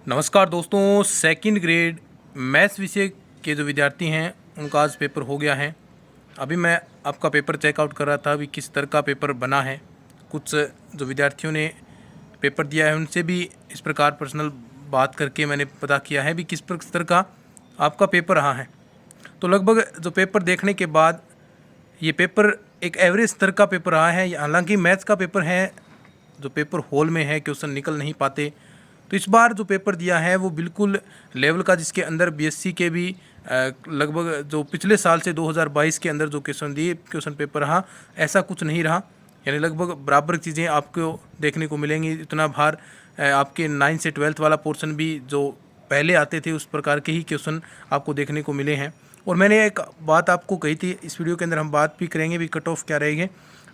नमस्कार दोस्तों, second grade maths विषय के जो विद्यार्थी हैं उनका आज पेपर हो गया है। अभी मैं आपका पेपर चेकआउट कर रहा था अभी किस तरह का पेपर बना है। कुछ जो विद्यार्थियों ने पेपर दिया है उनसे भी इस प्रकार पर्सनल बात करके मैंने पता किया है भी किस तरह का आपका पेपर रहा है। तो लगभग जो पेपर देखने के बाद ये पेपर एक एवरेज स्तर का पेपर रहा है। हालांकि मैथ्स का पेपर है, जो पेपर हॉल में है क्वेश्चन निकल नहीं पाते। तो इस बार जो पेपर दिया है वो बिल्कुल लेवल का, जिसके अंदर बीएससी के भी लगभग जो पिछले साल से 2022 के अंदर जो क्वेश्चन पेपर रहा ऐसा कुछ नहीं रहा। यानी लगभग बराबर चीज़ें आपको देखने को मिलेंगी। इतना भार आपके 9 से 12th वाला पोर्शन भी जो पहले आते थे उस प्रकार के ही क्वेश्चन आपको देखने को मिले हैं। और मैंने एक बात आपको कही थी, इस वीडियो के अंदर हम बात भी करेंगे भी कट ऑफ क्या रहेगी,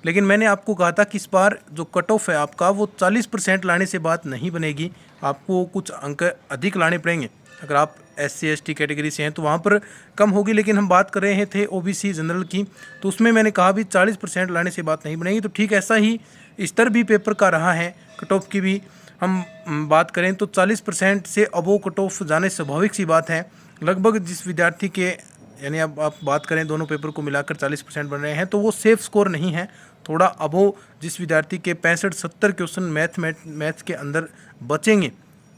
लेकिन मैंने आपको कहा था कि इस बार जो कट ऑफ है आपका वो 40% लाने से बात नहीं बनेगी, आपको कुछ अंक अधिक लाने पड़ेंगे। अगर आप SC ST कैटेगरी से हैं तो वहाँ पर कम होगी, लेकिन हम बात कर रहे थे OBC जनरल की, तो उसमें मैंने कहा भी 40% लाने से बात नहीं बनेगी। तो ठीक ऐसा ही स्तर भी पेपर का रहा है। कट ऑफ की भी हम बात करें तो 40% से अबोव कट ऑफ जाने स्वाभाविक सी बात है। लगभग जिस विद्यार्थी के यानी अब आप बात करें दोनों पेपर को मिलाकर 40% बन रहे हैं तो वो सेफ स्कोर नहीं है। थोड़ा अबोव जिस विद्यार्थी के 65-70 क्वेश्चन मैथ्स के अंदर बचेंगे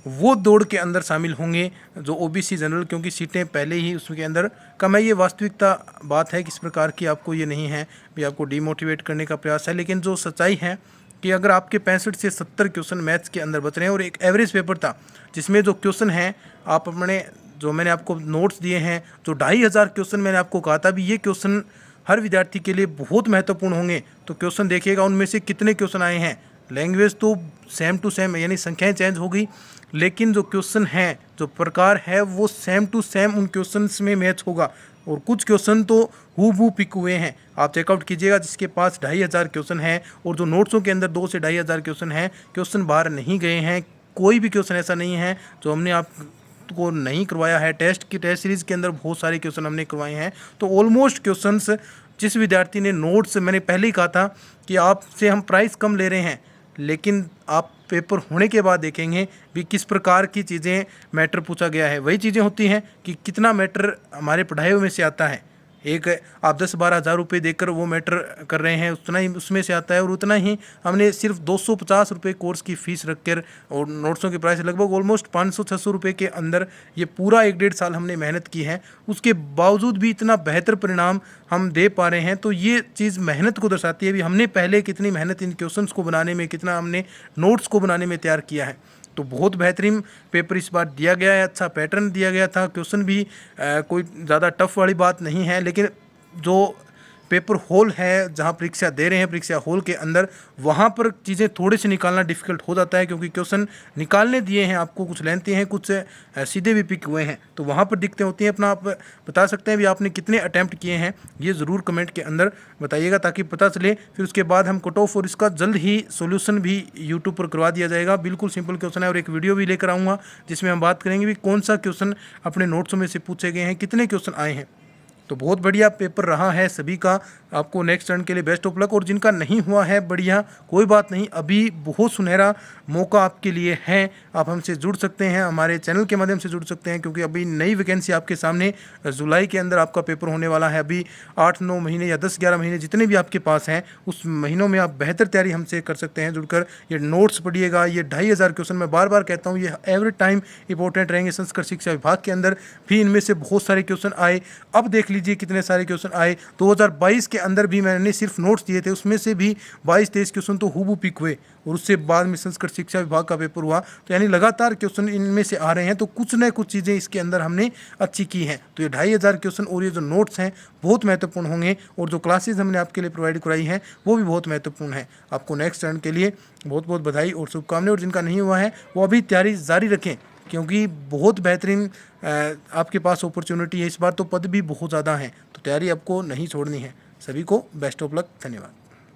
वो दौड़ के अंदर शामिल होंगे जो OBC जनरल, क्योंकि सीटें पहले ही उसके अंदर कम है। ये वास्तविकता बात है, किस प्रकार की आपको ये नहीं है भी आपको डिमोटिवेट करने का प्रयास है, लेकिन जो सच्चाई है कि अगर आपके 65 से 70 क्वेश्चन मैथ्स के अंदर बच रहे हैं और एक एवरेज पेपर था जिसमें जो क्वेश्चन हैं आप अपने जो मैंने आपको नोट्स दिए हैं, जो 2500 क्वेश्चन मैंने आपको कहा था भी ये क्वेश्चन हर विद्यार्थी के लिए बहुत महत्वपूर्ण होंगे। तो क्वेश्चन देखिएगा उनमें से कितने क्वेश्चन आए हैं। लैंग्वेज तो सेम टू सेम यानी संख्याएं चेंज होगी, लेकिन जो क्वेश्चन हैं जो प्रकार है वो सेम टू सेम उन क्वेश्चंस में मैच होगा। और कुछ क्वेश्चन तो हूबहू पिक हुए हैं, आप चेकआउट कीजिएगा। जिसके पास 2500 क्वेश्चन हैं और जो नोट्सों के अंदर 2 से 2500 क्वेश्चन हैं, क्वेश्चन बाहर नहीं गए हैं। कोई भी क्वेश्चन ऐसा नहीं है जो हमने आप को नहीं करवाया है। टेस्ट सीरीज़ के अंदर बहुत सारे क्वेश्चन हमने करवाए हैं। तो ऑलमोस्ट क्वेश्चंस जिस विद्यार्थी ने नोट्स, मैंने पहले ही कहा था कि आपसे हम प्राइस कम ले रहे हैं, लेकिन आप पेपर होने के बाद देखेंगे भी किस प्रकार की चीज़ें मैटर पूछा गया है। वही चीज़ें होती हैं कि कितना मैटर हमारे पढ़ाई में से आता है। एक आप 10-12 हज़ार रुपये देकर वो मैटर कर रहे हैं, उतना ही उसमें से आता है। और उतना ही हमने सिर्फ 250 रुपये कोर्स की फ़ीस रखकर और नोट्सों की प्राइस लगभग ऑलमोस्ट 500-600 रुपये के अंदर ये पूरा 1-1.5 साल हमने मेहनत की है। उसके बावजूद भी इतना बेहतर परिणाम हम दे पा रहे हैं, तो ये चीज़ मेहनत को दर्शाती है भी हमने पहले कितनी मेहनत इन क्वेश्चंस को बनाने में, कितना हमने नोट्स को बनाने में तैयार किया है। तो बहुत बेहतरीन पेपर इस बार दिया गया है, अच्छा पैटर्न दिया गया था। क्वेश्चन भी कोई ज़्यादा टफ वाली बात नहीं है, लेकिन जो पेपर हॉल है जहाँ परीक्षा दे रहे हैं, परीक्षा हॉल के अंदर वहाँ पर चीज़ें थोड़ी सी निकालना डिफ़िकल्ट हो जाता है, क्योंकि क्वेश्चन निकालने दिए हैं आपको, कुछ लेंथी हैं, कुछ सीधे भी पिक हुए हैं, तो वहाँ पर दिक्कतें होती हैं। अपना आप बता सकते हैं भी आपने कितने अटैम्प्ट किए हैं, ये ज़रूर कमेंट के अंदर बताइएगा ताकि पता चले। फिर उसके बाद हम कट ऑफ और इसका जल्द ही सोल्यूशन भी यूट्यूब पर करवा दिया जाएगा। बिल्कुल सिंपल क्वेश्चन है और एक वीडियो भी लेकर आऊँगा जिसमें हम बात करेंगे भी कौन सा क्वेश्चन अपने नोट्सों में से पूछे गए हैं, कितने क्वेश्चन आए हैं। तो बहुत बढ़िया पेपर रहा है सभी का। आपको नेक्स्ट टर्न के लिए बेस्ट ऑफ लक। और जिनका नहीं हुआ है बढ़िया, कोई बात नहीं, अभी बहुत सुनहरा मौका आपके लिए है। आप हमसे जुड़ सकते हैं, हमारे चैनल के माध्यम से जुड़ सकते हैं, क्योंकि अभी नई वैकेंसी आपके सामने जुलाई के अंदर आपका पेपर होने वाला है। अभी 8-9 महीने या 10-11 महीने जितने भी आपके पास हैं उस महीनों में आप बेहतर तैयारी हमसे कर सकते हैं जुड़कर। ये नोट्स पढ़िएगा, ये 2500 क्वेश्चन मैं बार बार कहता हूँ ये एवरी टाइम इंपॉर्टेंट रहेंगे। संस्कृत शिक्षा विभाग के अंदर भी इनमें से बहुत सारे क्वेश्चन आए। अब देख लीजिए कितने सारे क्वेश्चन आए। 2022 के अंदर भी मैंने सिर्फ नोट्स दिए थे, उसमें से भी 22-23 क्वेश्चन तो हूबहू पिक हुए और उससे बाद में संस्कृत शिक्षा विभाग का पेपर हुआ। तो यानी लगातार क्वेश्चन इनमें से आ रहे हैं, तो कुछ न कुछ चीज़ें इसके अंदर हमने अच्छी की हैं। तो ये 2500 क्वेश्चन और ये जो नोट्स हैं बहुत महत्वपूर्ण होंगे, और जो क्लासेज हमने आपके लिए प्रोवाइड कराई हैं वो भी बहुत महत्वपूर्ण है। आपको नेक्स्ट टर्न के लिए बहुत बहुत बधाई और शुभकामनाएं। और जिनका नहीं हुआ है वो अभी तैयारी जारी रखें, क्योंकि बहुत बेहतरीन आपके पास अपॉर्चुनिटी है। इस बार तो पद भी बहुत ज़्यादा हैं, तो तैयारी आपको नहीं छोड़नी है। सभी को बेस्ट ऑफ लक। धन्यवाद।